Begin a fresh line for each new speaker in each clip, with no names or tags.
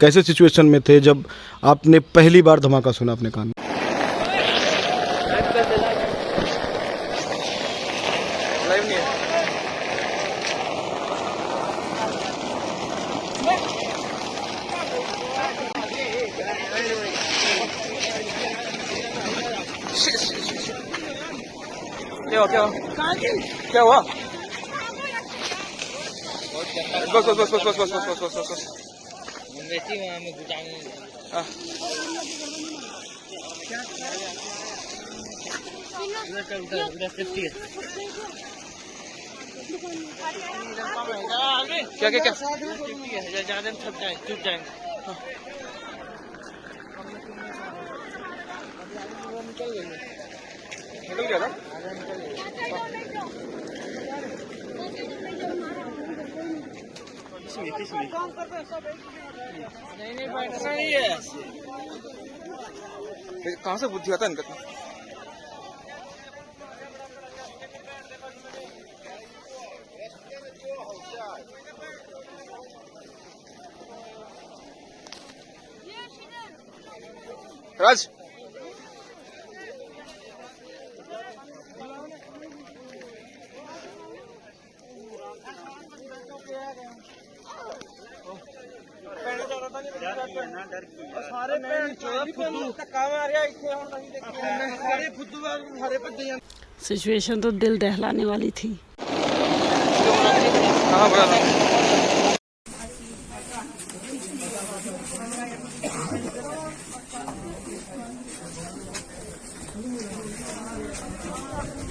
कैसे सिचुएशन में थे जब आपने पहली बार धमाका सुना अपने कान में?
क्या हुआ? बस बस बस बस बस बस बस बस बस क्या क्या क्या ज्यादा थक जाए चुप जाएंगे। निकल गया था। नहीं है, कहाँ से बुद्धि आता है इनका? राज
सिचुएशन तो दिल दहलाने वाली थी।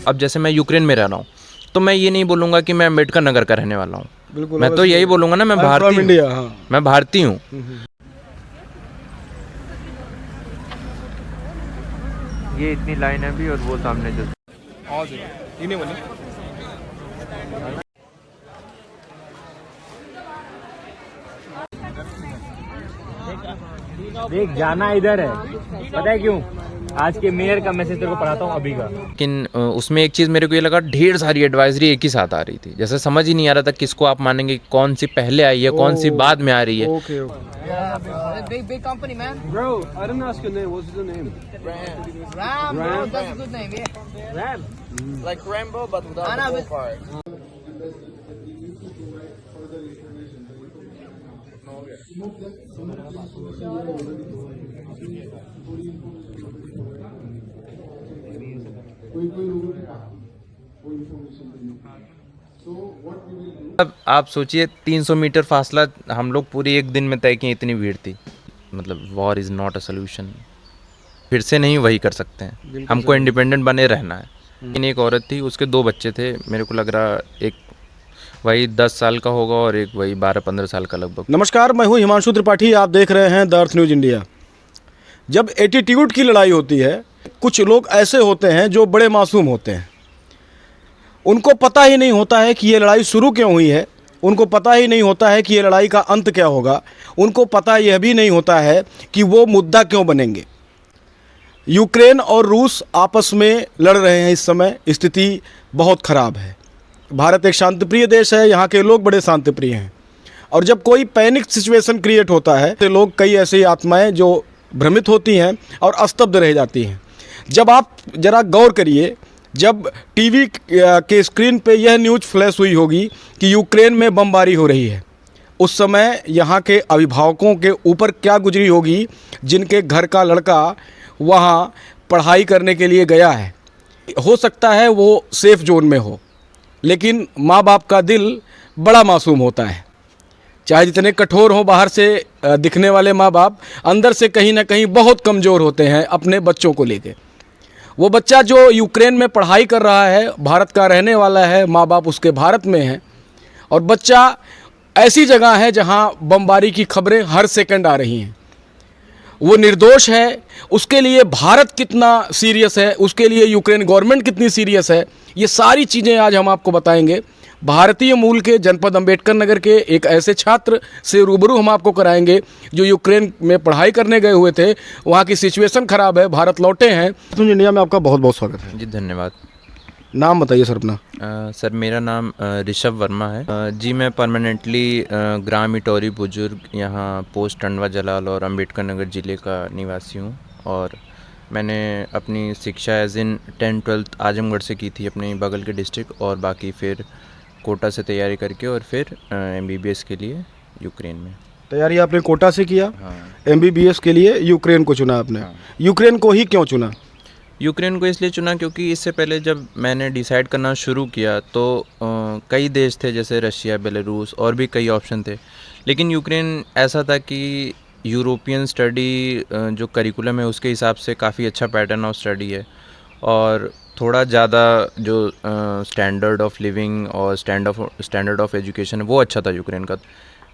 अब जैसे मैं यूक्रेन में रह रहा हूँ तो मैं ये नहीं बोलूँगा कि मैं अम्बेडकर नगर का रहने वाला हूँ।
बिल्कुल,
मैं तो यही बोलूँगा ना, मैं भारतीय
इंडिया। हाँ,
मैं भारतीय हूँ। ये इतनी लाइन है भी और वो सामने जो
इन्हें बने
देख जाना इधर है, पता है क्यों? आज के मेयर का मैसेज तेरे को पढ़ाता हूँ अभी का।
लेकिन उसमें एक चीज़ मेरे को ये लगा, ढेर सारी एडवाइजरी एक ही साथ आ रही थी। जैसे समझ ही नहीं आ रहा था किसको आप मानेंगे, कौन सी पहले आई है कौन सी बाद में आ रही है।
Okay
Big company, man.
Bro, I didn't ask your name. What's your name?
Ram, bro, that's a good name, yeah.
Ram,
Like Rambo, but without the bull part.
अब आप सोचिए 300 मीटर फासला हम लोग पूरी एक दिन में तय किए, इतनी भीड़ थी। मतलब war is not a solution. फिर से नहीं वही कर सकते हैं, हमको इंडिपेंडेंट बने रहना है। लेकिन एक औरत थी, उसके 2 बच्चे थे। मेरे को लग रहा एक वही 10 साल का होगा और एक वही 12-15 साल का लगभग।
नमस्कार, मैं हूं हिमांशु त्रिपाठी। आप देख रहे हैं द अर्थ न्यूज़ इंडिया। जब एटीट्यूड की लड़ाई होती है, कुछ लोग ऐसे होते हैं जो बड़े मासूम होते हैं। उनको पता ही नहीं होता है कि ये लड़ाई शुरू क्यों हुई है, उनको पता ही नहीं होता है कि ये लड़ाई का अंत क्या होगा, उनको पता यह भी नहीं होता है कि वो मुद्दा क्यों बनेंगे। यूक्रेन और रूस आपस में लड़ रहे हैं। इस समय स्थिति बहुत ख़राब है। भारत एक शांतिप्रिय देश है, यहाँ के लोग बड़े शांतिप्रिय हैं। और जब कोई पैनिक सिचुएशन क्रिएट होता है तो लोग, कई ऐसी आत्माएं जो भ्रमित होती हैं और स्तब्ध रह जाती हैं। जब आप ज़रा गौर करिए, जब टीवी के स्क्रीन पे यह न्यूज़ फ्लैश हुई होगी कि यूक्रेन में बमबारी हो रही है, उस समय यहाँ के अभिभावकों के ऊपर क्या गुजरी होगी, जिनके घर का लड़का वहाँ पढ़ाई करने के लिए गया है। हो सकता है वो सेफ जोन में हो, लेकिन माँ बाप का दिल बड़ा मासूम होता है। चाहे जितने कठोर हों बाहर से दिखने वाले माँ बाप, अंदर से कहीं ना कहीं बहुत कमज़ोर होते हैं अपने बच्चों को लेके। वो बच्चा जो यूक्रेन में पढ़ाई कर रहा है, भारत का रहने वाला है, माँ बाप उसके भारत में हैं, और बच्चा ऐसी जगह है जहाँ बमबारी की खबरें हर सेकंड आ रही हैं। वो निर्दोष है, उसके लिए भारत कितना सीरियस है, उसके लिए यूक्रेन गवर्नमेंट कितनी सीरियस है, ये सारी चीज़ें आज हम आपको बताएंगे। भारतीय मूल के जनपद अंबेडकर नगर के एक ऐसे छात्र से रूबरू हम आपको कराएंगे जो यूक्रेन में पढ़ाई करने गए हुए थे। वहाँ की सिचुएशन ख़राब है, भारत लौटे हैं। इंडिया में आपका बहुत बहुत स्वागत है।
जी धन्यवाद।
नाम बताइए सर अपना।
सर मेरा नाम ऋषभ वर्मा है। जी मैं परमानेंटली ग्राम इटौरी बुजुर्ग यहाँ पोस्ट टंडवा जलाल और अंबेडकर नगर ज़िले का निवासी हूँ। और मैंने अपनी शिक्षा एज इन 10-12 आजमगढ़ से की थी अपने बगल के डिस्ट्रिक्ट, और बाकी फिर कोटा से तैयारी करके और फिर MBBS के लिए यूक्रेन में।
तैयारी आपने कोटा से किया,
हाँ।
MBBS के लिए यूक्रेन को चुना आपने।
हाँ।
यूक्रेन को ही क्यों चुना?
यूक्रेन को इसलिए चुना क्योंकि इससे पहले जब मैंने डिसाइड करना शुरू किया तो कई देश थे जैसे रशिया, बेलारूस और भी कई ऑप्शन थे, लेकिन यूक्रेन ऐसा था कि यूरोपियन स्टडी जो करिकुलम है उसके हिसाब से काफ़ी अच्छा पैटर्न ऑफ स्टडी है, और थोड़ा ज़्यादा जो स्टैंडर्ड ऑफ लिविंग और स्टैंडर्ड ऑफ एजुकेशन है वो अच्छा था यूक्रेन का।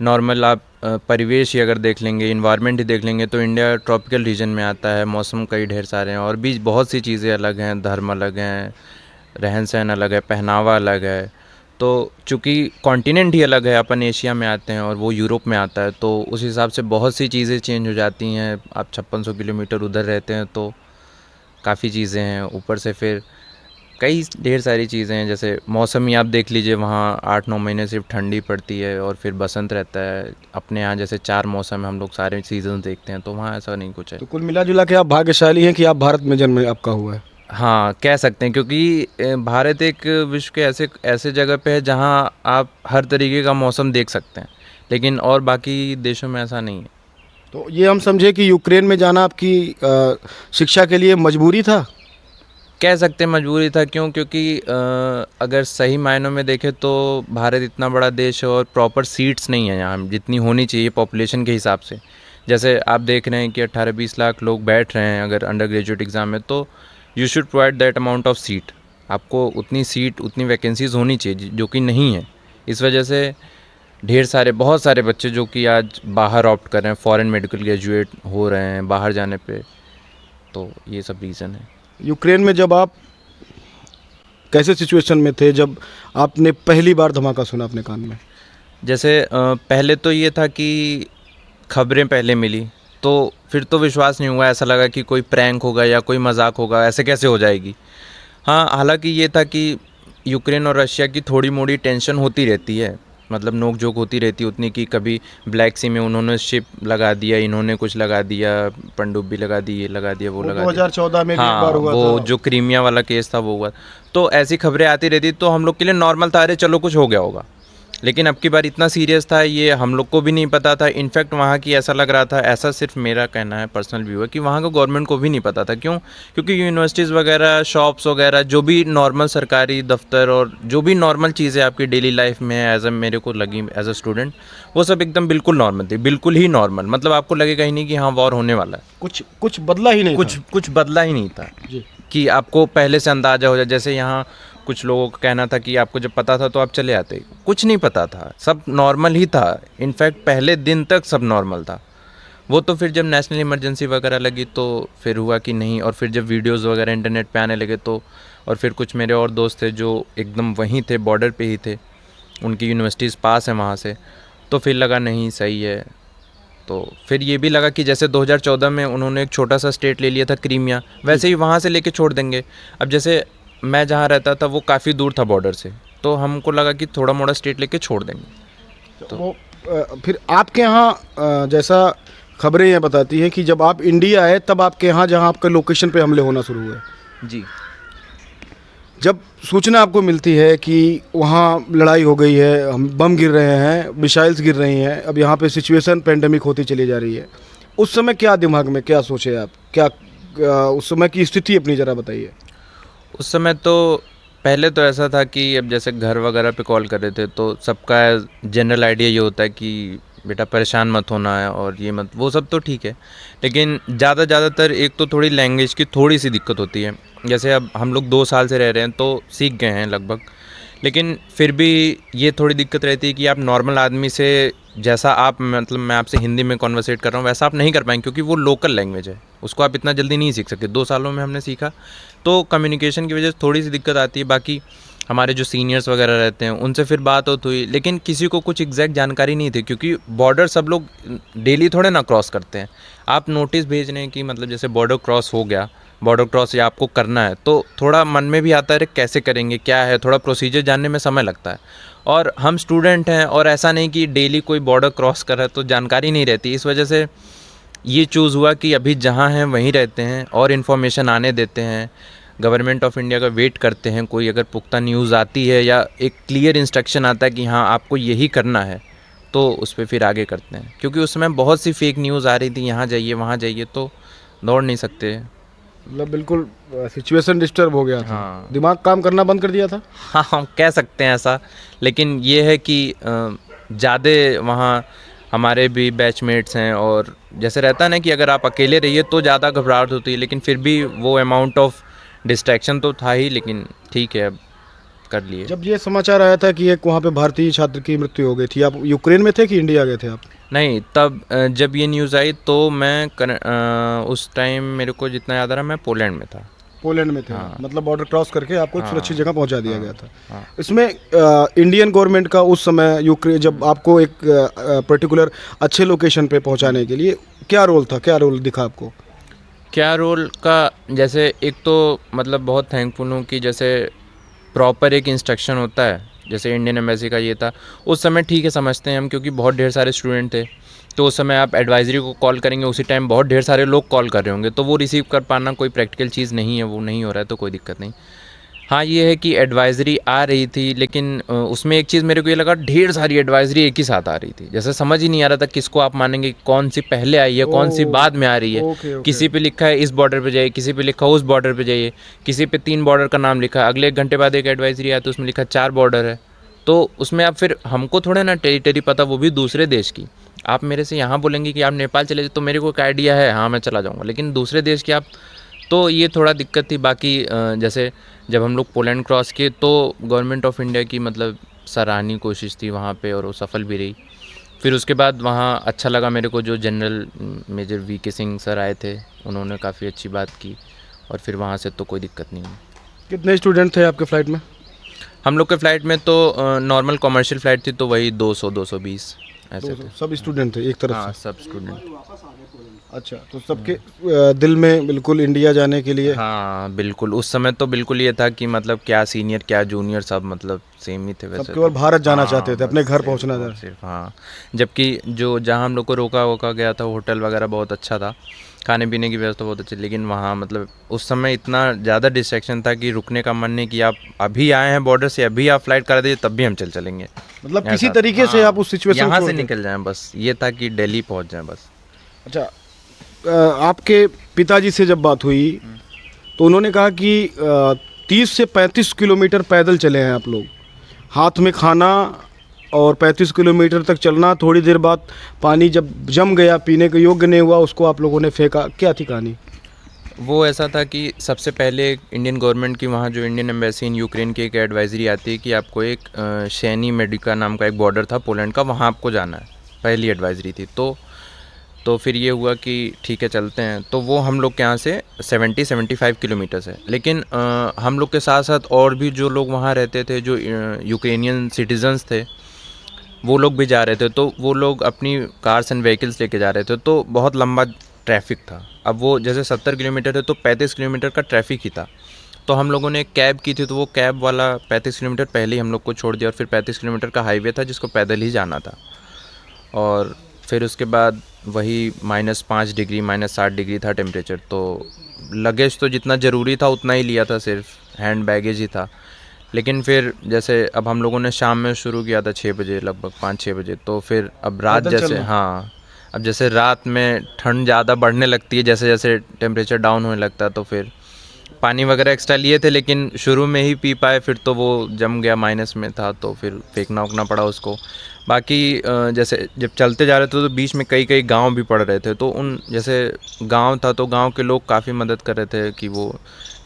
नॉर्मल आप परिवेश ही अगर देख लेंगे, इन्वायरमेंट ही देख लेंगे तो इंडिया ट्रॉपिकल रीजन में आता है, मौसम कई ढेर सारे हैं और भी बहुत सी चीज़ें अलग हैं, धर्म अलग हैं, रहन सहन अलग है, पहनावा अलग है। तो चूँकि कॉन्टिनेंट ही अलग है, अपन एशिया में आते हैं और वो यूरोप में आता है, तो उस हिसाब से बहुत सी चीज़ें चेंज हो जाती हैं। आप 5600 किलोमीटर उधर रहते हैं तो काफ़ी चीज़ें हैं, ऊपर से फिर कई ढेर सारी चीज़ें हैं, जैसे मौसम ही आप देख लीजिए, वहाँ 8-9 महीने सिर्फ ठंडी पड़ती है और फिर बसंत रहता है। अपने यहाँ जैसे 4 मौसम है, हम लोग सारे सीजन देखते हैं, तो वहाँ ऐसा नहीं कुछ है।
तो कुल मिला जुला के आप भाग्यशाली हैं कि आप भारत में जन्म आपका हुआ है।
हाँ कह सकते हैं, क्योंकि भारत एक विश्व के ऐसे जगह पे है जहाँ आप हर तरीके का मौसम देख सकते हैं, लेकिन और बाकी देशों में ऐसा नहीं है।
तो ये हम समझे कि यूक्रेन में जाना आपकी शिक्षा के लिए मजबूरी था?
कह सकते हैं मजबूरी था। क्यों? क्योंकि अगर सही मायनों में देखें तो भारत इतना बड़ा देश है और प्रॉपर सीट्स नहीं है यहाँ जितनी होनी चाहिए पॉपुलेशन के हिसाब से। जैसे आप देख रहे हैं कि 18-20 लाख लोग बैठ रहे हैं अगर अंडर ग्रेजुएट एग्ज़ाम में, तो you should provide that amount of seat. आपको उतनी सीट, उतनी वैकेंसीज होनी चाहिए, जो कि नहीं है। इस वजह से बहुत सारे बच्चे जो कि आज बाहर ऑप्ट कर रहे हैं, फॉरेन मेडिकल ग्रेजुएट हो रहे हैं बाहर जाने पे, तो ये सब रीज़न है।
यूक्रेन में जब आप कैसे सिचुएशन में थे जब आपने पहली बार धमाका सुना अपने कान में?
जैसे पहले तो ये था कि खबरें पहले मिली तो फिर तो विश्वास नहीं हुआ, ऐसा लगा कि कोई प्रैंक होगा या कोई मजाक होगा, ऐसे कैसे हो जाएगी। हाँ, हालांकि ये था कि यूक्रेन और रशिया की थोड़ी मोड़ी टेंशन होती रहती है, मतलब नोक झोंक होती रहती है उतनी, कि कभी ब्लैक सी में उन्होंने शिप लगा दिया, इन्होंने कुछ लगा दिया, पनडुब्बी लगा दी, ये लगा दिया, वो लगा दिया।
2014 में भी
हाँ,
एक बार हुआ
वो
था।
जो क्रीमिया वाला केस था वो हुआ। तो ऐसी खबरें आती रहती, तो हम लोग के लिए नॉर्मल था, अरे चलो कुछ हो गया होगा। लेकिन अब की बार इतना सीरियस था, ये हम लोग को भी नहीं पता था। इनफैक्ट वहाँ की ऐसा लग रहा था, ऐसा सिर्फ मेरा कहना है, पर्सनल व्यू है, कि वहाँ का गवर्नमेंट को भी नहीं पता था। क्यों? क्योंकि यूनिवर्सिटीज़ वगैरह, शॉप्स वगैरह, जो भी नॉर्मल सरकारी दफ्तर और जो भी नॉर्मल चीज़ें आपकी डेली लाइफ में एज ए मेरे को लगी एज अ स्टूडेंट, वो सब एकदम बिल्कुल नॉर्मल थी, बिल्कुल ही नॉर्मल। मतलब आपको लगेगा ही नहीं कि हाँ वॉर होने वाला है।
कुछ बदला ही नहीं,
कुछ बदला ही नहीं था
जी।
कि आपको पहले से अंदाज़ा हो जाए। जैसे यहाँ कुछ लोगों का कहना था कि आपको जब पता था तो आप चले आते, कुछ नहीं पता था, सब नॉर्मल ही था। इनफैक्ट पहले दिन तक सब नॉर्मल था। वो तो फिर जब नेशनल इमरजेंसी वगैरह लगी तो फिर हुआ कि नहीं, और फिर जब वीडियोस वगैरह इंटरनेट पे आने लगे तो, और फिर कुछ मेरे और दोस्त थे जो एकदम वहीं थे, बॉर्डर पे ही थे, उनकी यूनिवर्सिटीज़ पास है वहाँ से, तो फिर लगा नहीं सही है। तो फिर ये भी लगा कि जैसे 2014 में उन्होंने एक छोटा सा स्टेट ले लिया था क्रीमिया, वैसे ही वहाँ से लेके छोड़ देंगे। अब जैसे मैं जहाँ रहता था वो काफ़ी दूर था बॉर्डर से, तो हमको लगा कि थोड़ा मोड़ा स्टेट लेके छोड़ देंगे।
तो वो फिर आपके यहाँ जैसा खबरें ये बताती हैं कि जब आप इंडिया आए तब आपके यहाँ, जहाँ आपके लोकेशन पे हमले होना शुरू हुए,
जी,
जब सूचना आपको मिलती है कि वहाँ लड़ाई हो गई है, हम बम गिर रहे हैं, मिसाइल्स गिर रही हैं, अब यहाँ पे सिचुएशन पेंडेमिक होती चली जा रही है, उस समय क्या दिमाग में क्या सोचे आप? क्या उस समय की स्थिति अपनी ज़रा बताइए।
उस समय तो पहले तो ऐसा था कि अब जैसे घर वगैरह पे कॉल कर रहे थे तो सबका जनरल आइडिया ये होता है कि बेटा परेशान मत होना है और ये मत, वो सब तो ठीक है। लेकिन ज़्यादातर एक तो थोड़ी लैंग्वेज की थोड़ी सी दिक्कत होती है। जैसे अब हम लोग 2 साल से रह रहे हैं तो सीख गए हैं लगभग, लेकिन फिर भी ये थोड़ी दिक्कत रहती है कि आप नॉर्मल आदमी से जैसा आप, मतलब मैं आपसे हिंदी में कॉन्वर्सेट कर रहा हूँ वैसा आप नहीं कर पाएंगे, क्योंकि वो लोकल लैंग्वेज है, उसको आप इतना जल्दी नहीं सीख सकते। 2 सालों में हमने सीखा, तो कम्युनिकेशन की वजह से थोड़ी सी दिक्कत आती है। बाकी हमारे जो सीनियर्स वगैरह रहते हैं उनसे फिर बात होती हुई, लेकिन किसी को कुछ एग्जैक्ट जानकारी नहीं थी, क्योंकि बॉर्डर सब लोग डेली थोड़े ना क्रॉस करते हैं। आप नोटिस भेज रहे हैं कि मतलब जैसे बॉर्डर क्रॉस हो गया बॉर्डर क्रॉस या आपको करना है, तो थोड़ा मन में भी आता है अरे कैसे करेंगे, क्या है, थोड़ा प्रोसीजर जानने में समय लगता है। और हम स्टूडेंट हैं और ऐसा नहीं कि डेली कोई बॉर्डर क्रॉस कर रहा है तो जानकारी नहीं रहती। इस वजह से ये चूज़ हुआ कि अभी जहाँ हैं वहीं रहते हैं और इन्फॉर्मेशन आने देते हैं, गवर्नमेंट ऑफ इंडिया का वेट करते हैं। कोई अगर पुख्ता न्यूज़ आती है या एक क्लियर इंस्ट्रक्शन आता है कि हाँ आपको यही करना है, तो उस पर फिर आगे करते हैं। क्योंकि उस समय बहुत सी फेक न्यूज़ आ रही थी, यहाँ जाइए वहाँ जाइए, तो दौड़ नहीं सकते।
मतलब बिल्कुल सिचुएशन डिस्टर्ब हो गया था।
हाँ।
दिमाग काम करना बंद कर दिया था।
हाँ हम कह सकते हैं ऐसा, लेकिन ये है कि ज़्यादा वहाँ हमारे भी बैचमेट्स हैं और जैसे रहता है ना कि अगर आप अकेले रहिए तो ज़्यादा घबराहट होती है, लेकिन फिर भी वो अमाउंट ऑफ डिस्ट्रैक्शन तो था ही, लेकिन ठीक है अब कर लिए।
जब ये समाचार आया था कि एक वहाँ पे भारतीय छात्र की मृत्यु हो गई थी, आप यूक्रेन में थे कि इंडिया गए थे आप?
नहीं, तब जब ये न्यूज़ आई तो मैं उस टाइम मेरे को जितना याद आ रहा मैं पोलैंड में था।
पोलैंड में थे।
हाँ।
मतलब बॉर्डर क्रॉस करके आपको एक
हाँ।
सुरक्षित जगह पहुंचा दिया गया था।
हाँ।
इसमें इंडियन गवर्नमेंट का उस समय यूक्रेन जब आपको एक पर्टिकुलर अच्छे लोकेशन पे पहुंचाने के लिए क्या रोल था, क्या रोल दिखा आपको?
क्या रोल का, जैसे एक तो मतलब बहुत थैंकफुल हूँ कि जैसे प्रॉपर एक इंस्ट्रक्शन होता है, जैसे इंडियन एम्बेसी का ये था उस समय, ठीक है समझते हैं हम क्योंकि बहुत ढेर सारे स्टूडेंट थे, तो उस समय आप एडवाइजरी को कॉल करेंगे उसी टाइम बहुत ढेर सारे लोग कॉल कर रहे होंगे, तो वो रिसीव कर पाना कोई प्रैक्टिकल चीज़ नहीं है, वो नहीं हो रहा है तो कोई दिक्कत नहीं। हाँ ये है कि एडवाइजरी आ रही थी, लेकिन उसमें एक चीज़ मेरे को ये लगा ढेर सारी एडवाइजरी एक ही साथ आ रही थी, जैसे समझ ही नहीं आ रहा था किसको आप मानेंगे, कौन सी पहले आई है कौन सी बाद में आ रही है।
ओके।
किसी पे लिखा है इस बॉर्डर पे जाइए, किसी पे लिखा उस बॉर्डर पे जाइए, किसी पे 3 बॉर्डर का नाम लिखा है, अगले 1 घंटे बाद एक एडवाइजरी आया तो उसमें लिखा 4 बॉर्डर है। तो उसमें आप फिर हमको थोड़ा ना टेरिटरी पता, वो भी दूसरे देश की। आप मेरे से यहाँ बोलेंगे कि आप नेपाल चले जाए तो मेरे को एक आइडिया है, हाँ मैं चला जाऊँगा, लेकिन दूसरे देश की आप, तो ये थोड़ा दिक्कत थी। बाकी जैसे जब हम लोग पोलैंड क्रॉस किए तो गवर्नमेंट ऑफ इंडिया की मतलब सराहनीय कोशिश थी वहाँ पे और वो सफल भी रही। फिर उसके बाद वहाँ अच्छा लगा मेरे को, जो general major VK Singh sir आए थे उन्होंने काफ़ी अच्छी बात की और फिर वहाँ से तो कोई दिक्कत नहीं हुई।
कितने स्टूडेंट थे आपके फ्लाइट में?
हम लोग के फ़्लाइट में तो नॉर्मल कमर्शियल फ़्लाइट थी तो वही 200-220 ऐसे थे।
सब स्टूडेंट थे एक तरफ
हाँ
से?
सब स्टूडेंट।
अच्छा, तो सबके दिल में बिल्कुल इंडिया जाने के लिए।
हाँ बिल्कुल, उस समय तो बिल्कुल ये था कि मतलब क्या सीनियर क्या जूनियर सब मतलब सेम ही थे वैसे।
सब केवल भारत जाना
हाँ,
चाहते थे, अपने
बस
घर
सिर्फ-
पहुंचना था।
सिर्फ हाँ। जबकि जो जहाँ हम लोग को रोका गया था होटल वगैरह बहुत अच्छा था, खाने पीने की व्यवस्था बहुत अच्छी, लेकिन वहाँ मतलब उस समय इतना ज़्यादा डिस्ट्रैक्शन था कि रुकने का मन नहीं, कि आप अभी आए हैं बॉर्डर से, अभी आप फ्लाइट करा दीजिए तब भी हम चलेंगे।
मतलब किसी
ऐसा-
तरीके से
हाँ,
आप उस सिचुएशन
यहाँ से निकल जाएं बस, ये था कि दिल्ली पहुँच जाएं बस।
अच्छा, आपके पिताजी से जब बात हुई तो उन्होंने कहा कि 30 से 35 किलोमीटर पैदल चले हैं आप लोग, हाथ में खाना और 35 किलोमीटर तक चलना, थोड़ी देर बाद पानी जब जम गया, पीने के योग्य नहीं हुआ, उसको आप लोगों ने फेंका, क्या थी कहानी?
वो ऐसा था कि सबसे पहले इंडियन गवर्नमेंट की, वहाँ जो इंडियन एम्बेसी इन यूक्रेन की एक एडवाइजरी आती है कि आपको एक शैनी मेडिका नाम का एक बॉर्डर था पोलैंड का, वहाँ आपको जाना है, पहली एडवाइजरी थी। तो फिर ये हुआ कि ठीक है चलते हैं, तो वो हम लोग के यहाँ से 70-75 किलोमीटर्स है, लेकिन हम लोग के साथ साथ और भी जो लोग वहाँ रहते थे, जो यूक्रेनियन सिटीजन्स थे, वो लोग भी जा रहे थे, तो वो लोग अपनी कार्स एंड व्हीकल्स लेके जा रहे थे, तो बहुत लंबा ट्रैफिक था। अब वो जैसे 70 किलोमीटर है तो 35 किलोमीटर का ट्रैफिक ही था, तो हम लोगों ने एक कैब की थी, तो वो कैब वाला 35 किलोमीटर पहले ही हम लोग को छोड़ दिया और फिर 35 किलोमीटर का हाईवे था जिसको पैदल ही जाना था। और फिर उसके बाद वही -5 डिग्री -7 डिग्री था टेम्परेचर, तो लगेज तो जितना ज़रूरी था उतना ही लिया था, सिर्फ हैंड बैगेज ही था। लेकिन फिर जैसे अब हम लोगों ने शाम में शुरू किया था 6 बजे, लगभग 5-6 बजे, तो फिर अब रात
पैदल
जैसे
चलना।
हाँ, अब जैसे रात में ठंड ज़्यादा बढ़ने लगती है, जैसे जैसे टेम्परेचर डाउन होने लगता है, तो फिर पानी वगैरह एक्स्ट्रा लिए थे, लेकिन शुरू में ही पी पाए, फिर तो वो जम गया, माइनस में था, तो फिर फेंकना उकना पड़ा उसको। बाकी जैसे जब चलते जा रहे थे तो बीच में कई गांव भी पड़ रहे थे, तो उन जैसे गांव था तो गांव के लोग काफ़ी मदद कर रहे थे कि वो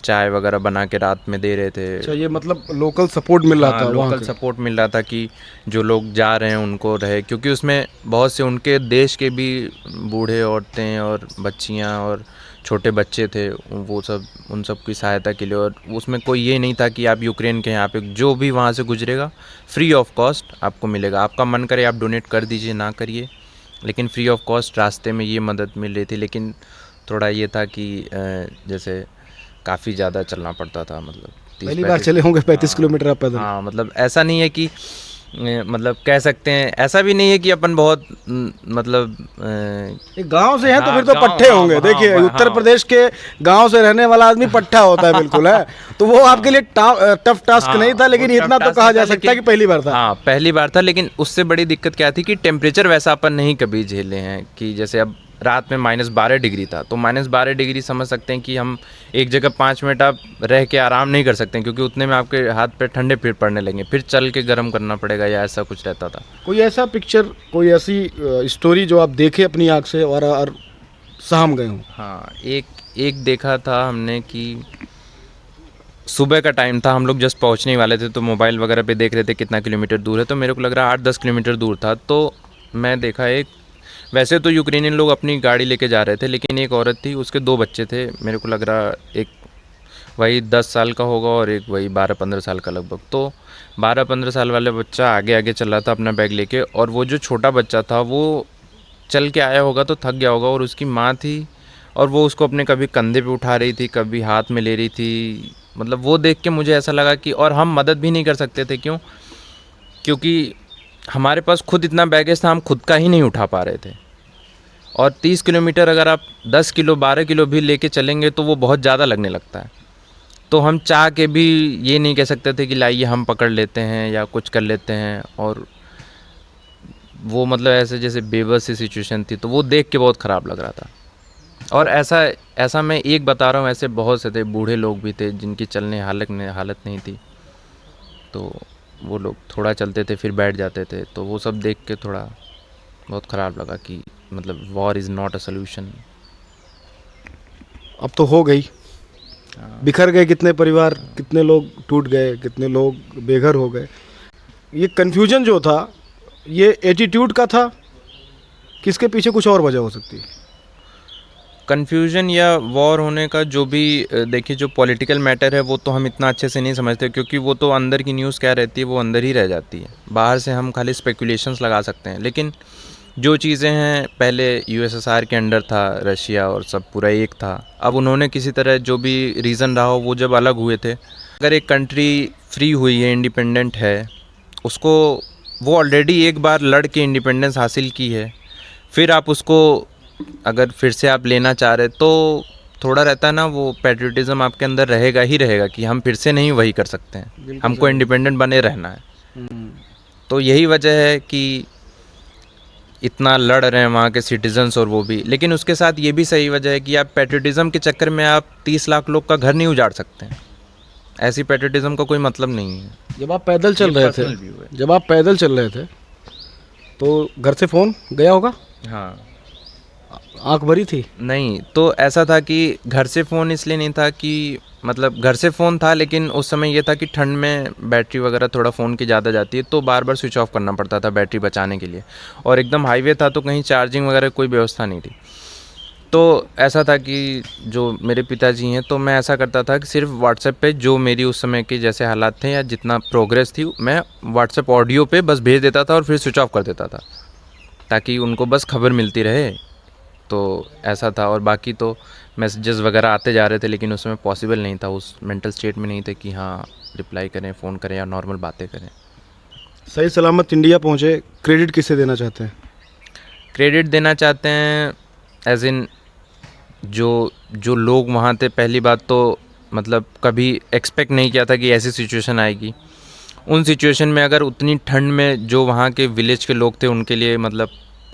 चाय वगैरह बना के रात में दे रहे थे।
अच्छा, ये मतलब लोकल सपोर्ट मिल रहा था वहाँ
लोकल सपोर्ट मिल रहा था कि जो लोग जा रहे हैं उनको रहे, क्योंकि उसमें बहुत से उनके देश के भी बूढ़े औरतें और बच्चियां और छोटे बच्चे थे, वो सब उन सब की सहायता के लिए। और उसमें कोई ये नहीं था कि आप यूक्रेन के यहाँ पे जो भी वहाँ से गुजरेगा फ्री ऑफ कॉस्ट आपको मिलेगा, आपका मन करे आप डोनेट कर दीजिए, ना करिए, लेकिन फ्री ऑफ कॉस्ट रास्ते में ये मदद मिल रही थी। लेकिन थोड़ा ये था कि जैसे काफ़ी ज़्यादा चलना पड़ता था, मतलब 30
पहली बार चले होंगे 35 किलोमीटर आप पैदल।
हाँ, मतलब ऐसा नहीं है कि मतलब कह सकते हैं, ऐसा भी नहीं है कि अपन बहुत मतलब
एक गांव से हैं तो
हाँ,
फिर तो
गाँव,
पट्टे
हाँ,
होंगे।
हाँ,
देखिए
हाँ,
उत्तर
हाँ।
प्रदेश के गांव से रहने वाला आदमी पट्टा होता है बिल्कुल है। तो वो आपके लिए टफ टास्क
हाँ,
नहीं था, लेकिन
वो
इतना
tough
तो
task
कहा
नहीं
जा
था,
सकता है कि
लेकिन-
पहली बार था।
हाँ, पहली बार था, लेकिन उससे बड़ी दिक्कत क्या थी कि टेम्परेचर वैसा अपन नहीं कभी झेले हैं कि जैसे अब रात में -12 डिग्री था, तो -12 डिग्री समझ सकते हैं कि हम एक जगह 5 मिनट आप रह के आराम नहीं कर सकते हैं, क्योंकि उतने में आपके हाथ पे ठंडे फिर पड़ने लगेंगे, फिर चल के गर्म करना पड़ेगा या ऐसा कुछ रहता था।
कोई ऐसा पिक्चर, कोई ऐसी स्टोरी जो आप देखे अपनी आँख से और सहम गए हों?
हाँ, एक देखा था हमने कि सुबह का टाइम था, हम लोग जस्ट पहुंचने ही वाले थे, तो मोबाइल वगैरह पे देख रहे थे कितना किलोमीटर दूर है, तो मेरे को लग रहा 8-10 किलोमीटर दूर था। तो मैं देखा एक, वैसे तो यूक्रेनियन लोग अपनी गाड़ी लेके जा रहे थे, लेकिन एक औरत थी, उसके 2 बच्चे थे, मेरे को लग रहा एक वही 10 साल का होगा और एक वही 12-15 साल का लगभग। तो 12-15 साल वाले बच्चा आगे आगे चल रहा था अपना बैग लेके, और वो जो छोटा बच्चा था वो चल के आया होगा तो थक गया होगा, और उसकी माँ थी और वो उसको अपने कभी कंधे पे उठा रही थी, कभी हाथ में ले रही थी। मतलब वो देख के मुझे ऐसा लगा कि, और हम मदद भी नहीं कर सकते थे, क्योंकि हमारे पास खुद इतना बैगेज था, हम खुद का ही नहीं उठा पा रहे थे। और 30 किलोमीटर अगर आप 10 किलो 12 किलो भी लेके चलेंगे तो वो बहुत ज़्यादा लगने लगता है। तो हम चाह के भी ये नहीं कह सकते थे कि लाइए हम पकड़ लेते हैं या कुछ कर लेते हैं, और वो मतलब ऐसे जैसे बेबस सी सिचुएशन थी, तो वो देख के बहुत ख़राब लग रहा था। और ऐसा मैं एक बता रहा हूँ, ऐसे बहुत से थे, बूढ़े लोग भी थे जिनकी चलने हालत नहीं थी, तो वो लोग थोड़ा चलते थे फिर बैठ जाते थे, तो वो सब देख के थोड़ा बहुत ख़राब लगा कि मतलब war is not a solution.
अब तो हो गई, बिखर गए कितने परिवार, कितने लोग टूट गए, कितने लोग बेघर हो गए। ये कन्फ्यूजन जो था, ये एटीट्यूड का था, किसके पीछे कुछ और वजह हो सकती है?
कन्फ्यूजन या वॉर होने का जो भी देखिए, जो पॉलिटिकल मैटर है वो तो हम इतना अच्छे से नहीं समझते, क्योंकि वो तो अंदर की न्यूज़ क्या रहती है वो अंदर ही रह जाती है, बाहर से हम खाली स्पेकुलेशंस लगा सकते हैं। लेकिन जो चीज़ें हैं, पहले यूएसएसआर के अंडर था रशिया और सब पूरा एक था, अब उन्होंने किसी तरह जो भी रीज़न रहा हो वो जब अलग हुए थे, अगर एक कंट्री फ्री हुई है, इंडिपेंडेंट है, उसको वो ऑलरेडी एक बार लड़ के इंडिपेंडेंस हासिल की है, फिर आप उसको अगर फिर से आप लेना चाह रहे तो थोड़ा रहता है ना, वो पैट्रियटिज़म आपके अंदर रहेगा ही रहेगा कि हम फिर से नहीं वही कर सकते हैं, हमको इंडिपेंडेंट बने रहना है। तो यही वजह है कि इतना लड़ रहे हैं वहाँ के सिटीजन्स और वो भी। लेकिन उसके साथ ये भी सही वजह है कि आप पैट्रियटिज़म के चक्कर में आप 30 लाख लोग का घर नहीं उजाड़ सकते हैं, ऐसी पैट्रियटिज़म का कोई मतलब नहीं है।
जब आप पैदल चल रहे
personal view है।
थे, जब आप पैदल चल रहे थे तो घर से फ़ोन गया होगा,
हाँ,
आंख भरी थी?
नहीं, तो ऐसा था कि घर से फ़ोन इसलिए नहीं था कि मतलब घर से फ़ोन था, लेकिन उस समय ये था कि ठंड में बैटरी वगैरह थोड़ा फ़ोन की ज़्यादा जाती है, तो बार बार स्विच ऑफ करना पड़ता था बैटरी बचाने के लिए, और एकदम हाईवे था तो कहीं चार्जिंग वगैरह कोई व्यवस्था नहीं थी। तो ऐसा था कि जो मेरे पिताजी हैं, तो मैं ऐसा करता था कि सिर्फ व्हाट्सएप पे जो मेरी उस समय के जैसे हालात थे या जितना प्रोग्रेस थी, मैं व्हाट्सएप ऑडियो पे बस भेज देता था और फिर स्विच ऑफ कर देता था, ताकि उनको बस खबर मिलती रहे। तो ऐसा था, और बाकी तो मैसेजेस वगैरह आते जा रहे थे, लेकिन उसमें पॉसिबल नहीं था, उस मेंटल स्टेट में नहीं थे कि हाँ रिप्लाई करें, फ़ोन करें या नॉर्मल बातें करें।
सही सलामत इंडिया पहुँचे, क्रेडिट किसे देना चाहते हैं?
क्रेडिट देना चाहते हैं एज इन जो लोग वहाँ थे, पहली बात तो मतलब कभी एक्सपेक्ट नहीं किया था कि ऐसी सिचुएशन आएगी। उन सिचुएशन में अगर उतनी ठंड में जो वहाँ के विलेज के लोग थे, उनके लिए मतलब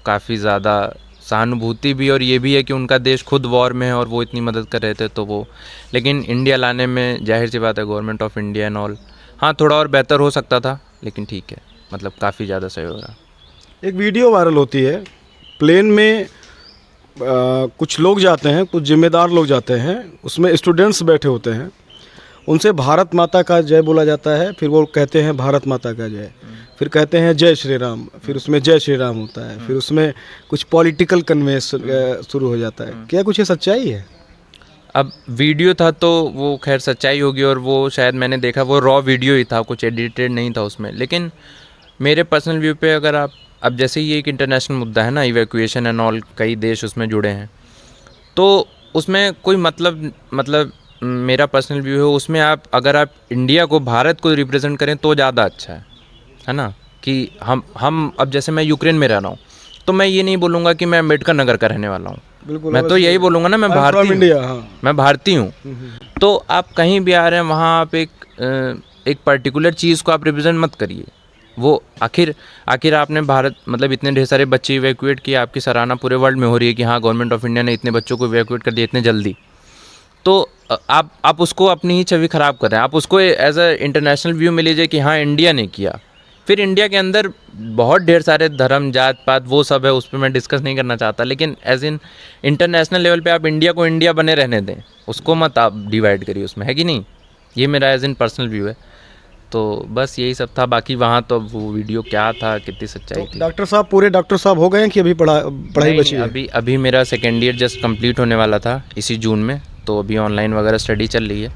काफ़ी ज़्यादा सहानुभूति भी, और ये भी है कि उनका देश खुद वॉर में है और वो इतनी मदद कर रहे थे, तो वो लेकिन इंडिया लाने में जाहिर सी बात है government of India and all, हाँ थोड़ा और बेहतर हो सकता था, लेकिन ठीक है, मतलब काफ़ी ज़्यादा सही हो रहा।
एक वीडियो वायरल होती है, प्लेन में कुछ लोग जाते हैं, कुछ जिम्मेदार लोग जाते हैं, उसमें स्टूडेंट्स बैठे होते हैं, उनसे भारत माता का जय बोला जाता है, फिर वो कहते हैं भारत माता का जय, फिर कहते हैं जय श्री राम, फिर उसमें जय श्री राम होता है, फिर उसमें कुछ पॉलिटिकल कन्वेंस शुरू हो जाता है। क्या कुछ ये सच्चाई है?
अब वीडियो था तो वो खैर सच्चाई होगी, और वो शायद मैंने देखा वो रॉ वीडियो ही था, कुछ एडिटेड नहीं था उसमें। लेकिन मेरे पर्सनल व्यू पे अगर आप, अब जैसे ये एक इंटरनेशनल मुद्दा है ना, इवैक्यूएशन एंड ऑल, कई देश उसमें जुड़े हैं, तो उसमें कोई मतलब मेरा पर्सनल व्यू है उसमें, आप अगर आप इंडिया को, भारत को रिप्रेजेंट करें तो ज़्यादा अच्छा है ना। कि हम अब जैसे मैं यूक्रेन में रह रहा हूँ, तो मैं ये नहीं बोलूँगा कि मैं अम्बेडकर नगर का रहने वाला हूँ,
बिल्कुल,
मैं तो यही बोलूँगा ना मैं भारतीय
इंडिया,
हूँ,
हाँ।
मैं भारतीय हूँ। तो आप कहीं भी आ रहे हैं वहाँ आप एक पर्टिकुलर चीज़ को आप रिप्रेजेंट मत करिए। वो आखिर आपने भारत, मतलब इतने ढेर सारे बच्चे इवैक्यूएट किए, आपकी सराहना पूरे वर्ल्ड में हो रही है कि हाँ गवर्नमेंट ऑफ इंडिया ने इतने बच्चों को इवैक्यूएट कर दिया इतने जल्दी। तो आप उसको अपनी ही छवि ख़राब कर रहे हैं। आप उसको एज अ इंटरनेशनल व्यू में लीजिए कि हाँ इंडिया ने किया। फिर इंडिया के अंदर बहुत ढेर सारे धर्म, जात पात, वो सब है, उस पर मैं डिस्कस नहीं करना चाहता, लेकिन एज इन इंटरनेशनल लेवल पे आप इंडिया को इंडिया बने रहने दें, उसको मत आप डिवाइड करिए उसमें, है कि नहीं। ये मेरा एज इन पर्सनल व्यू है। तो बस यही सब था। बाकी वहाँ तो वो वीडियो क्या था, कितनी सच्चाई थी।
डॉक्टर साहब, पूरे डॉक्टर साहब हो गए हैं कि अभी पढ़ाई
नहीं,
बची है?
अभी मेरा सेकेंड ईयर जस्ट कंप्लीट होने वाला था इसी जून में, तो अभी ऑनलाइन वगैरह स्टडी चल रही है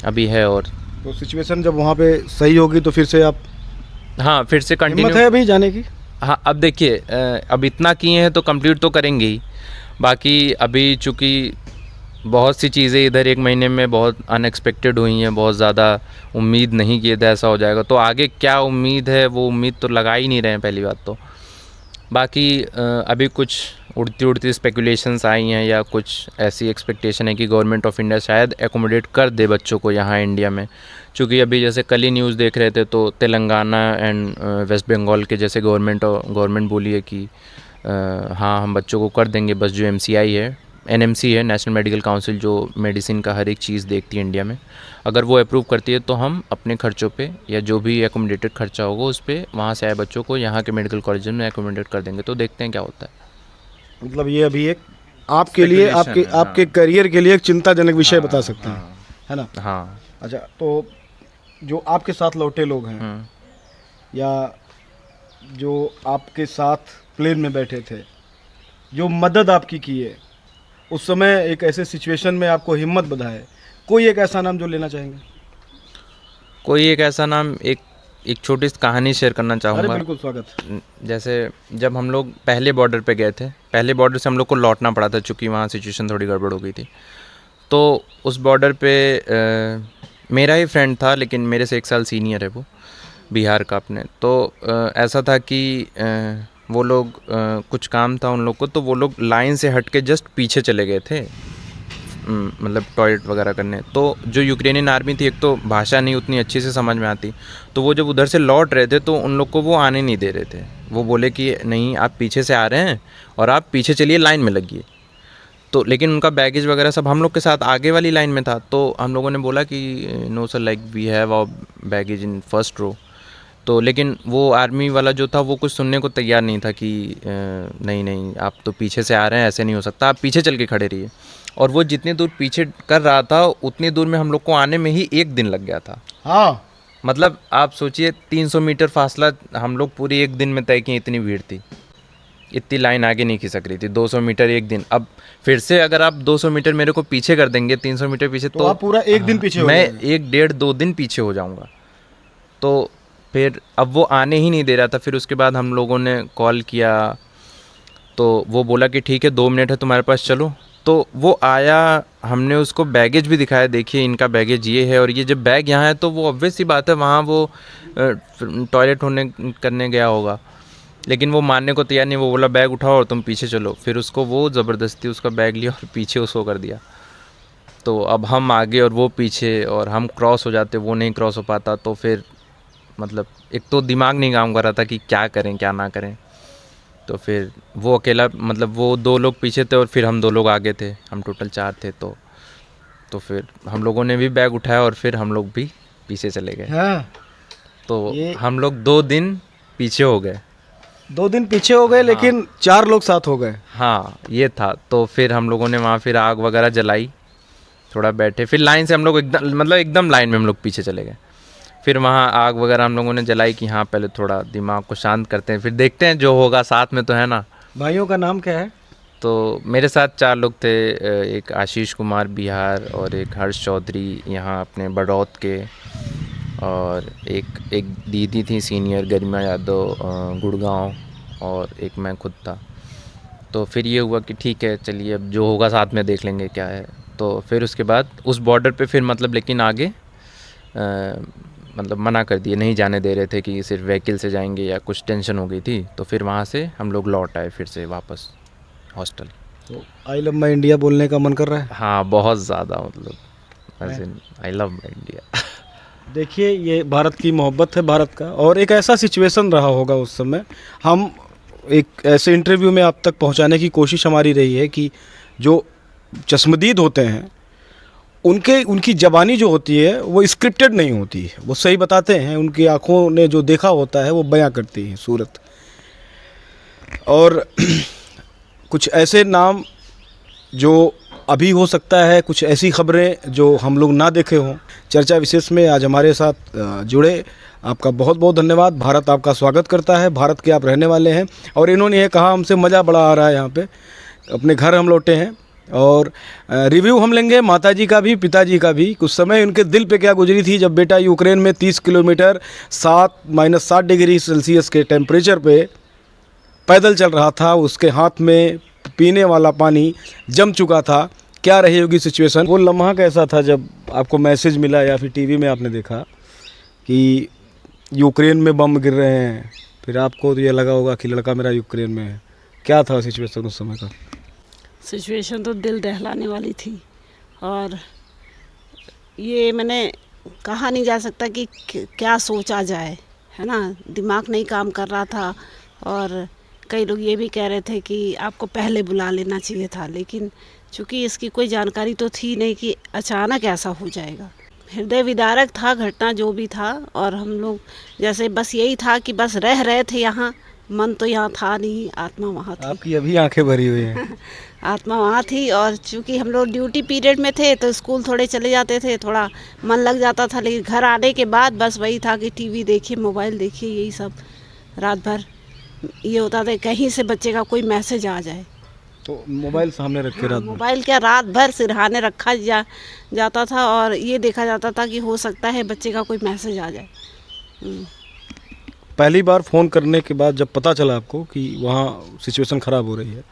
अभी है। और
तो सिचुएशन जब वहाँ पे सही होगी तो फिर से आप,
हाँ फिर से
हिम्मत
कंटिन्यू
है अभी जाने की?
हाँ अब देखिए, अब इतना किए हैं तो कंप्लीट तो करेंगे ही। बाकी अभी चूँकि बहुत सी चीज़ें इधर 1 महीने में बहुत अनएक्सपेक्टेड हुई हैं, बहुत ज़्यादा उम्मीद नहीं किए थे ऐसा हो जाएगा, तो आगे क्या उम्मीद है वो उम्मीद तो लगा ही नहीं रहे हैं पहली बात तो। बाकी अभी कुछ उड़ती स्पेकुलेशंस आई हैं या कुछ ऐसी एक्सपेक्टेशन है कि गवर्नमेंट ऑफ इंडिया शायद एकोमोडेट कर दे बच्चों को यहाँ इंडिया में। क्योंकि अभी जैसे कल ही न्यूज़ देख रहे थे तो तेलंगाना एंड वेस्ट बंगाल के जैसे गवर्नमेंट बोली है कि हाँ हम बच्चों को कर देंगे, बस जो MCI है, NMC है, नेशनल मेडिकल काउंसिल, जो मेडिसिन का हर एक चीज़ देखती है इंडिया में, अगर वो अप्रूव करती है तो हम अपने खर्चों पे या जो भी एकोमोडेटेड खर्चा होगा उस पर वहाँ से आए बच्चों को यहाँ के मेडिकल कॉलेज में एकोमोडेट कर देंगे। तो देखते हैं क्या होता है।
मतलब ये अभी एक आपके लिए, आपके करियर के लिए एक चिंताजनक विषय बता सकते हैं, है ना?
हाँ।
अच्छा, तो जो आपके साथ लौटे लोग हैं या जो आपके साथ प्लेन में बैठे थे, जो मदद आपकी की है उस समय, एक ऐसे सिचुएशन में आपको हिम्मत बधाए, कोई एक ऐसा नाम जो लेना चाहेंगे?
कोई एक ऐसा नाम, एक छोटी सी कहानी शेयर करना
अरे
चाहूँगा।
बिल्कुल, स्वागत।
जैसे जब हम लोग पहले बॉर्डर पे गए थे, पहले बॉर्डर से हम लोग को लौटना पड़ा था चूँकि वहाँ सिचुएशन थोड़ी गड़बड़ हो गई थी। तो उस बॉर्डर पे मेरा ही फ्रेंड था, लेकिन मेरे से 1 साल सीनियर है, वो बिहार का अपने। तो ऐसा था कि वो लोग कुछ काम था उन लोग को, तो वो लोग लाइन से हट के जस्ट पीछे चले गए थे, मतलब टॉयलेट वगैरह करने। तो जो यूक्रेनियन आर्मी थी, एक तो भाषा नहीं उतनी अच्छी से समझ में आती, तो वो जब उधर से लौट रहे थे तो उन लोग को वो आने नहीं दे रहे थे। वो बोले कि नहीं आप पीछे से आ रहे हैं और आप पीछे चलिए, लाइन में लगिए। तो लेकिन उनका बैगेज वगैरह सब हम लोग के साथ आगे वाली लाइन में था। तो हम लोगों ने बोला कि no sir, like we have our baggage in first row. तो लेकिन वो आर्मी वाला जो था वो कुछ सुनने को तैयार नहीं था कि नहीं आप तो पीछे से आ रहे हैं, ऐसे नहीं हो सकता, आप पीछे चल के खड़े रहिए। और वो जितनी दूर पीछे कर रहा था उतनी दूर में हम लोग को आने में ही 1 दिन लग गया था।
हाँ,
मतलब आप सोचिए 300 मीटर फासला हम लोग पूरी 1 दिन में तय किए, इतनी भीड़ थी, इतनी लाइन आगे नहीं खिसक रही थी। 200 मीटर 1 दिन। अब फिर से अगर आप 200 मीटर मेरे को पीछे कर देंगे, 300 मीटर पीछे, तो
आप पूरा 1 दिन पीछे हो
मैं
जाएंगे।
1 डेढ़ 2 दिन पीछे हो जाऊंगा। तो फिर अब वो आने ही नहीं दे रहा था। फिर उसके बाद हम लोगों ने कॉल किया तो वो बोला कि ठीक है 2 मिनट है तुम्हारे पास, चलो। तो वो आया, हमने उसको बैगेज भी दिखाया, देखिए इनका बैगेज ये है और ये जब बैग यहाँ है, तो वो ऑब्वियस सी बात है वहाँ वो टॉयलेट करने गया होगा। लेकिन वो मानने को तैयार नहीं। वो बोला बैग उठाओ और तुम पीछे चलो। फिर उसको वो ज़बरदस्ती उसका बैग लिया और पीछे उसको कर दिया। तो अब हम आगे और वो पीछे, और हम क्रॉस हो जाते, वो नहीं क्रॉस हो पाता। तो फिर मतलब एक तो दिमाग नहीं काम कर रहा था कि क्या करें क्या ना करें। तो फिर वो अकेला, मतलब वो 2 लोग पीछे थे और फिर हम 2 लोग आगे थे, हम टोटल 4 थे। तो फिर हम लोगों ने भी बैग उठाया और फिर हम लोग भी पीछे चले गए।
हाँ,
तो हम लोग 2 दिन पीछे हो गए।
2 दिन पीछे हो गए, लेकिन 4 लोग साथ हो गए।
हाँ ये था। तो फिर हम लोगों ने वहाँ फिर आग वगैरह जलाई, थोड़ा बैठे, फिर लाइन से हम लोग एकदम लाइन में हम लोग पीछे चले गए। फिर वहाँ आग वगैरह हम लोगों ने जलाई कि हाँ पहले थोड़ा दिमाग को शांत करते हैं, फिर देखते हैं जो होगा, साथ में तो है ना।
भाइयों का नाम क्या है?
तो मेरे साथ 4 लोग थे, एक आशीष कुमार बिहार, और एक हर्ष चौधरी यहाँ अपने बड़ौत के, और एक दीदी थी सीनियर गरिमा यादव गुड़गांव, और एक मैं खुद था। तो फिर ये हुआ कि ठीक है चलिए अब जो होगा साथ में देख लेंगे क्या है। तो फिर उसके बाद उस बॉर्डर पे फिर मतलब लेकिन आगे मतलब मना कर दिए, नहीं जाने दे रहे थे कि सिर्फ व्हीकल से जाएंगे या कुछ टेंशन हो गई थी। तो फिर वहाँ से हम लोग लौट आए फिर से वापस हॉस्टल।
तो आई लव माई इंडिया बोलने का मन कर रहा है?
हाँ बहुत ज़्यादा, मतलब आई लव माई इंडिया।
देखिए ये भारत की मोहब्बत है, भारत का। और एक ऐसा सिचुएशन रहा होगा उस समय, हम एक ऐसे इंटरव्यू में आप तक पहुंचाने की कोशिश हमारी रही है कि जो चश्मदीद होते हैं उनकी ज़बानी जो होती है वो स्क्रिप्टेड नहीं होती है, वो सही बताते हैं, उनकी आंखों ने जो देखा होता है वो बयां करती हैं सूरत। और कुछ ऐसे नाम जो अभी हो सकता है, कुछ ऐसी खबरें जो हम लोग ना देखे हों, चर्चा विशेष में आज हमारे साथ जुड़े। आपका बहुत बहुत धन्यवाद। भारत आपका स्वागत करता है, भारत के आप रहने वाले हैं। और इन्होंने ये कहा हमसे मज़ा बड़ा आ रहा है, यहाँ पे अपने घर हम लौटे हैं। और रिव्यू हम लेंगे माताजी का भी, पिताजी का भी। कुछ समय उनके दिल पे क्या गुजरी थी जब बेटा यूक्रेन में 30 किलोमीटर -7 डिग्री सेल्सियस के टेम्परेचर पे पैदल चल रहा था, उसके हाथ में पीने वाला पानी जम चुका था। क्या रही होगी सिचुएशन? वो लम्हा कैसा था जब आपको मैसेज मिला या फिर टीवी में आपने देखा कि यूक्रेन में बम गिर रहे हैं, फिर आपको तो ये लगा होगा कि लड़का मेरा यूक्रेन में है। क्या था सिचुएशन उस समय का?
सिचुएशन तो दिल दहलाने वाली थी। और ये मैंने कहा नहीं जा सकता कि क्या सोचा जाए, है ना। दिमाग नहीं काम कर रहा था। और कई लोग ये भी कह रहे थे कि आपको पहले बुला लेना चाहिए था, लेकिन चूँकि इसकी कोई जानकारी तो थी नहीं कि अचानक ऐसा हो जाएगा। हृदय विदारक था घटना जो भी था। और हम लोग जैसे बस यही था कि बस रह रहे थे यहाँ, मन तो यहाँ था नहीं, आत्मा वहाँ थी।
आपकी अभी आंखें भरी हुई हैं।
आत्मा वहाँ थी। और चूँकि हम लोग ड्यूटी पीरियड में थे तो स्कूल थोड़े चले जाते थे, थोड़ा मन लग जाता था। लेकिन घर आने के बाद बस वही था कि टीवी देखिए, मोबाइल देखिए, यही सब रात भर ये होता था कहीं से बच्चे का कोई मैसेज आ जाए।
तो मोबाइल सामने रख के रात भर?
मोबाइल क्या, रात भर सिरहाने रखा जाता था और ये देखा जाता था कि हो सकता है बच्चे का कोई मैसेज आ जाए।
पहली बार फ़ोन करने के बाद जब पता चला आपको कि वहाँ सिचुएशन ख़राब हो रही है,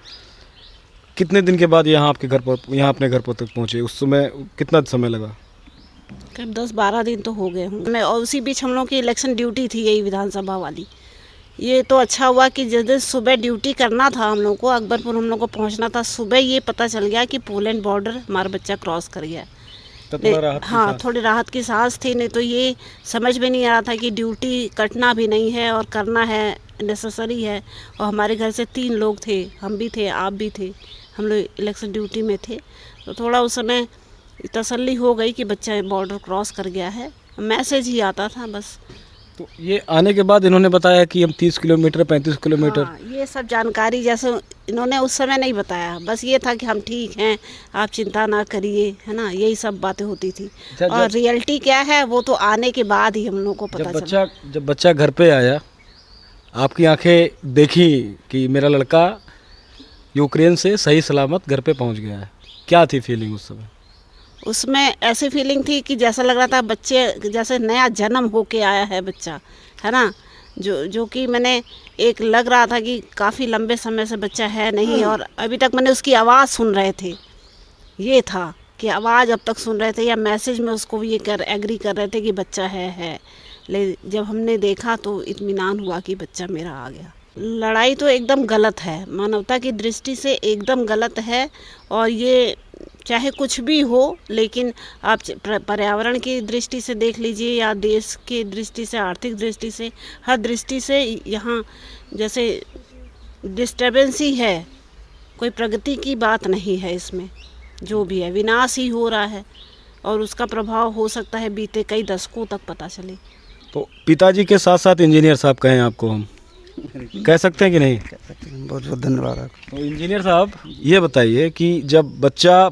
कितने दिन के बाद यहाँ आपके घर पर, यहाँ अपने घर पर तक पहुँचे? उस समय कितना समय लगा?
करीब 10-12 दिन तो हो गए होंगे। और उसी बीच हम लोग की इलेक्शन ड्यूटी थी, यही विधानसभा वाली। ये तो अच्छा हुआ कि जिस दिन सुबह ड्यूटी करना था हम लोग को, अकबरपुर हम लोग को पहुंचना था, सुबह ये पता चल गया कि पोलैंड बॉर्डर हमारा बच्चा क्रॉस कर गया। हाँ, थोड़ी राहत की सांस थी। नहीं तो ये समझ में नहीं आ रहा था कि ड्यूटी कटना भी नहीं है और करना है, नेसेसरी है। और हमारे घर से 3 लोग थे, हम भी थे, आप भी थे, हम लोग इलेक्शन ड्यूटी में थे। तो थोड़ा उस समय तसल्ली हो गई कि बच्चा बॉर्डर क्रॉस कर गया है, मैसेज ही आता था बस।
तो ये आने के बाद इन्होंने बताया कि हम 30 किलोमीटर 35 किलोमीटर,
हाँ, ये सब जानकारी जैसे इन्होंने उस समय नहीं बताया। बस ये था कि हम ठीक हैं, आप चिंता ना करिए, है ना, यही सब बातें होती थी। और रियलिटी क्या है वो तो आने के बाद ही हम लोग को पता चला।
जब बच्चा घर पे आया, आपकी आंखें देखी कि मेरा लड़का यूक्रेन से सही सलामत घर पे पहुंच गया है, क्या थी फीलिंग उस समय?
उसमें ऐसी फीलिंग थी कि जैसा लग रहा था बच्चे जैसे नया जन्म होके आया है बच्चा, है ना। जो कि मैंने एक लग रहा था कि काफ़ी लंबे समय से बच्चा है नहीं, और अभी तक मैंने उसकी आवाज़ सुन रहे थे। ये था कि आवाज़ अब तक सुन रहे थे, या मैसेज में उसको ये एग्री कर रहे थे कि बच्चा है। लेकिन जब हमने देखा तो इत्मीनान हुआ कि बच्चा मेरा आ गया। लड़ाई तो एकदम गलत है, मानवता की दृष्टि से एकदम गलत है। और ये चाहे कुछ भी हो, लेकिन आप पर्यावरण की दृष्टि से देख लीजिए या देश की दृष्टि से, आर्थिक दृष्टि से, हर दृष्टि से यहाँ जैसे डिस्टर्बेंस ही है, कोई प्रगति की बात नहीं है इसमें। जो भी है विनाश ही हो रहा है, और उसका प्रभाव हो सकता है बीते कई दशकों तक पता चले।
तो पिताजी के साथ साथ इंजीनियर साहब कहें आपको, हम कह सकते हैं कि नहीं?
बहुत बहुत धन्यवाद आपको।
तो इंजीनियर साहब ये बताइए कि जब बच्चा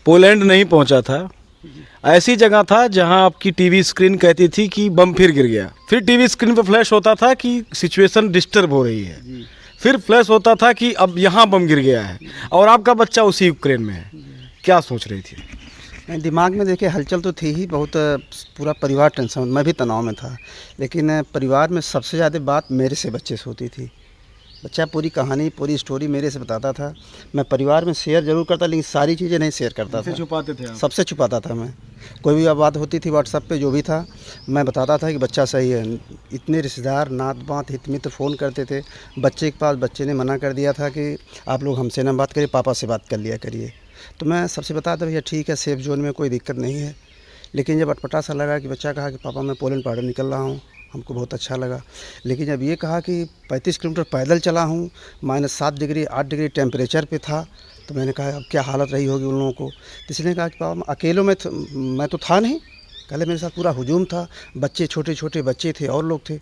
पोलैंड नहीं पहुंचा था, ऐसी जगह था जहां आपकी टीवी स्क्रीन कहती थी कि बम फिर गिर गया, फिर टीवी स्क्रीन पर फ्लैश होता था कि सिचुएशन डिस्टर्ब हो रही है, फिर फ्लैश होता था कि अब यहाँ बम गिर गया है, और आपका बच्चा उसी यूक्रेन में है। क्या सोच रही थी?
नहीं, दिमाग में देखिए हलचल तो थी ही बहुत, पूरा परिवार टेंशन, मैं भी तनाव में था। लेकिन परिवार में सबसे ज़्यादा बात मेरे से बच्चे से होती थी। बच्चा पूरी कहानी पूरी स्टोरी मेरे से बताता था। मैं परिवार में शेयर ज़रूर करता, लेकिन सारी चीज़ें नहीं शेयर करता था।
छुपाते थे आप?
सबसे छुपाता था मैं। कोई भी बात होती थी व्हाट्सएप पे जो भी था, मैं बताता था कि बच्चा सही है। इतने रिश्तेदार नात बात हित मित्र फ़ोन करते थे बच्चे के पास। बच्चे ने मना कर दिया था कि आप लोग हमसे ना बात करिए, पापा से बात कर लिया करिए। तो मैं सबसे बताता भैया ठीक है, सेफ जोन में कोई दिक्कत नहीं है। लेकिन जब अटपटा सा लगा कि बच्चा कहा कि पापा मैं पोलैंड बॉर्डर निकल रहा हूँ, हमको बहुत अच्छा लगा। लेकिन जब ये कहा कि 35 किलोमीटर पैदल चला हूँ, -7 डिग्री 8 डिग्री टेम्परेचर पे था, तो मैंने कहा अब क्या हालत रही होगी उन लोगों को। तो इसने कहा कि पापा अकेलों में मैं तो था नहीं, पहले मेरे साथ पूरा हुजूम था, बच्चे छोटे छोटे बच्चे थे और लोग थे।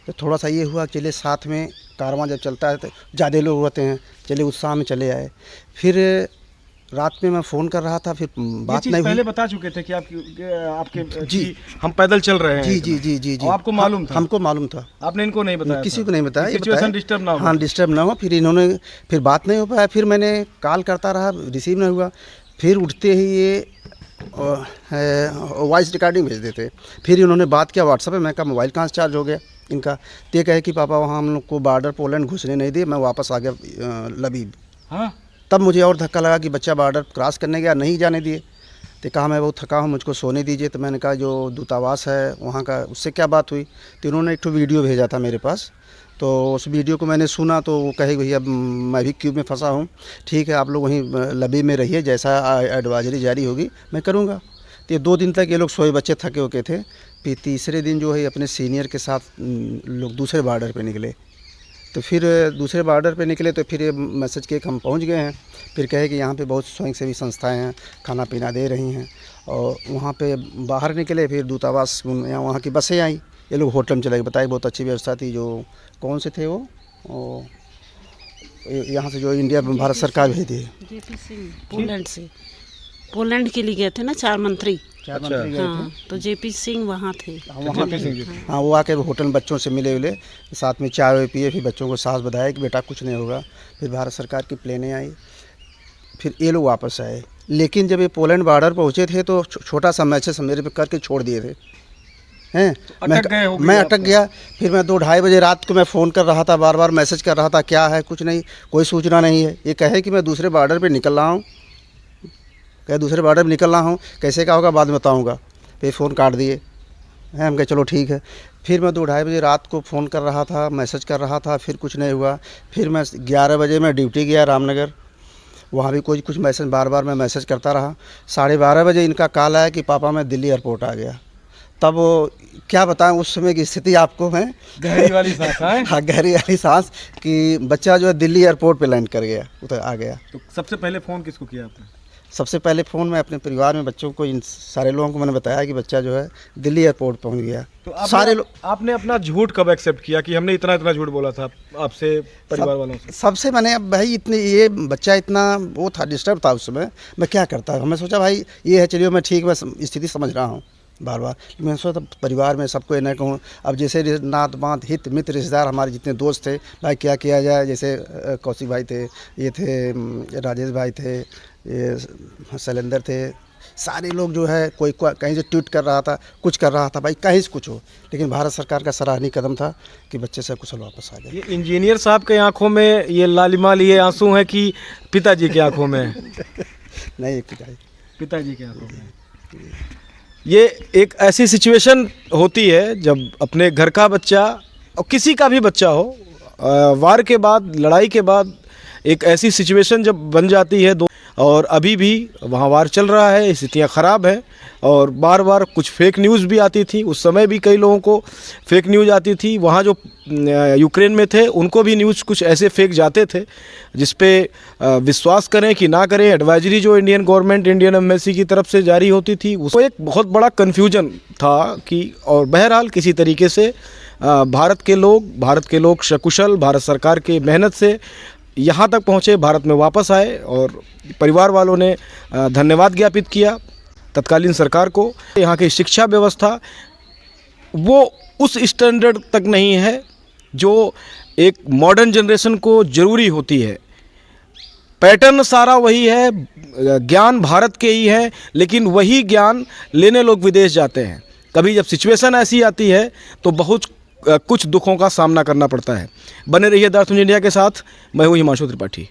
तो थोड़ा सा ये हुआ चले साथ में कारवां जब चलता है तो ज़्यादा लोग होते हैं, चले उत्साह में चले आए। फिर रात में मैं फ़ोन कर रहा था, फिर बात नहीं
पहले
हुई।
बता चुके थे कि आपके जी हम पैदल चल रहे हैं।
जी जी जी जी जी
और आपको मालूम था?
हमको मालूम था।
आपने इनको नहीं बताया?
किसी को नहीं बताया। ये
सिचुएशन
बताया-
डिस्टर्ब ना हो।
हाँ डिस्टर्ब ना हो। फिर इन्होंने फिर बात नहीं हो पाया। फिर मैंने कॉल करता रहा, रिसीव नहीं हुआ। फिर उठते ही ये वॉइस रिकॉर्डिंग भेज देते। फिर इन्होंने बात किया व्हाट्सएप पे। मैं कहा मोबाइल कहाँ से चार्ज हो गया इनका। तो ये कहे कि पापा वहाँ हम लोग को बॉर्डर पोलैंड घुसने नहीं दिए, मैं वापस आ गया लबीब।
हाँ,
तब मुझे और धक्का लगा कि बच्चा बॉर्डर क्रॉस करने गया, नहीं जाने दिए। तो कहा मैं बहुत थका हूँ, मुझको सोने दीजिए। तो मैंने कहा जो दूतावास है वहाँ का, उससे क्या बात हुई। तो उन्होंने एक तो वीडियो भेजा था मेरे पास, तो उस वीडियो को मैंने सुना। तो वो कहे भैया मैं भी क्यूब में फंसा हूँ, ठीक है आप लोग वहीं लबी में रहिए, जैसा एडवाइजरी जारी होगी मैं करूँगा। तो ये 2 दिन तक ये लोग सोए बच्चे थके होके थे। फिर तीसरे दिन जो है अपने सीनियर के साथ लोग दूसरे बॉर्डर पे निकले। तो फिर दूसरे बॉर्डर पे निकले तो फिर ये मैसेज किए कि हम पहुंच गए हैं। फिर कहे कि यहाँ पे बहुत स्वयंसेवी संस्थाएं हैं, खाना पीना दे रही हैं। और वहाँ पे बाहर निकले, फिर दूतावास वहाँ की बसें आई, ये लोग होटल में चले गए। बताइए बहुत अच्छी व्यवस्था थी। जो कौन से थे वो यहाँ से जो इंडिया भारत सरकार भेजी है।
जेपी सिंह पोलैंड से, पोलैंड के लिए गए थे ना 4 मंत्री।
4 मंत्री गए थे।
हाँ, तो जेपी सिंह वहाँ थे।
वहाँ हाँ वो आके होटल में बच्चों से मिले साथ में चाय वाय पिए। फिर बच्चों को साहस बधाया कि बेटा कुछ नहीं होगा। फिर भारत सरकार की प्लेनें आई, फिर ये लोग वापस आए। लेकिन जब ये पोलैंड बॉर्डर पहुँचे थे तो छोटा सा मैसेज मेरे पे करके छोड़ दिए थे हैं। मैं अटक गया। फिर मैं 2-2:30 बजे रात को मैं फ़ोन कर रहा था, बार बार मैसेज कर रहा था, क्या है कुछ नहीं, कोई सूचना नहीं है। ये कहे कि मैं दूसरे बॉर्डर पर निकल रहा हूँ, कहे दूसरे बॉर्डर में निकल रहा हूँ, कैसे क्या होगा बाद में बताऊँगा। फिर फ़ोन काट दिए हैं। हम कहे चलो ठीक है। फिर मैं 2-2:30 बजे रात को फ़ोन कर रहा था, मैसेज कर रहा था, फिर कुछ नहीं हुआ। फिर मैं 11 बजे मैं ड्यूटी गया रामनगर, वहाँ भी कुछ मैसेज बार बार मैं मैसेज करता रहा। 12:30 बजे इनका कॉल आया कि पापा मैं दिल्ली एयरपोर्ट आ गया। तब क्या बताएं उस समय की स्थिति आपको मैं।
गहरी वाली सांस है।
हाँ गहरी वाली सांस कि बच्चा जो है दिल्ली एयरपोर्ट पे लैंड कर गया, उधर आ गया।
तो सबसे पहले फ़ोन किसको किया आपने?
सबसे पहले फ़ोन मैं अपने परिवार में बच्चों को, इन सारे लोगों को मैंने बताया कि बच्चा जो है दिल्ली एयरपोर्ट पहुंच गया।
तो
सारे लोग
आपने अपना झूठ कब एक्सेप्ट किया कि हमने इतना झूठ बोला था आपसे, परिवार वालों से?
सबसे मैंने अब भाई इतने ये बच्चा इतना वो था, डिस्टर्ब था उस समय, मैं क्या करता। मैं सोचा भाई ये है, चलिए मैं ठीक, मैं स्थिति समझ रहा हूँ बार बार। मैं सोचा परिवार में सबको ये नहीं कहूँ। अब जैसे नात बात हित मित्र रिश्तेदार हमारे जितने दोस्त थे, भाई क्या किया जाए। जैसे कौशिक भाई थे, ये थे राजेश भाई थे, ये शैलेंद्र थे, सारे लोग जो है कोई कहीं से ट्वीट कर रहा था, कुछ कर रहा था, भाई कहीं से कुछ हो। लेकिन भारत सरकार का सराहनीय कदम था कि बच्चे से कुशल वापस आ गए।
ये इंजीनियर साहब के आंखों में ये लालिमाल ये आंसू हैं कि पिताजी की आंखों में?
नहीं
पिताजी की आंखों में। ये एक ऐसी सिचुएशन होती है जब अपने घर का बच्चा और किसी का भी बच्चा हो, वार के बाद, लड़ाई के बाद एक ऐसी सिचुएशन जब बन जाती है। और अभी भी वहाँ वार चल रहा है, स्थितियाँ ख़राब हैं और बार बार कुछ फेक न्यूज़ भी आती थी। उस समय भी कई लोगों को फेक न्यूज़ आती थी। वहाँ जो यूक्रेन में थे उनको भी न्यूज़ कुछ ऐसे फेक जाते थे जिस पे विश्वास करें कि ना करें। एडवाइजरी जो इंडियन गवर्नमेंट, इंडियन एम्बेसी की तरफ से जारी होती थी, उसको एक बहुत बड़ा कन्फ्यूजन था कि, और बहरहाल किसी तरीके से भारत के लोग सकुशल भारत सरकार के मेहनत से यहाँ तक पहुँचे, भारत में वापस आए। और परिवार वालों ने धन्यवाद ज्ञापित किया तत्कालीन सरकार को। यहाँ की शिक्षा व्यवस्था वो उस स्टैंडर्ड तक नहीं है जो एक मॉडर्न जनरेशन को ज़रूरी होती है। पैटर्न सारा वही है, ज्ञान भारत के ही है, लेकिन वही ज्ञान लेने लोग विदेश जाते हैं। कभी जब सिचुएशन ऐसी आती है तो बहुत कुछ दुखों का सामना करना पड़ता है। बने रहिए दर्थ न्यूज़ इंडिया के साथ, मैं हूँ हिमांशु त्रिपाठी।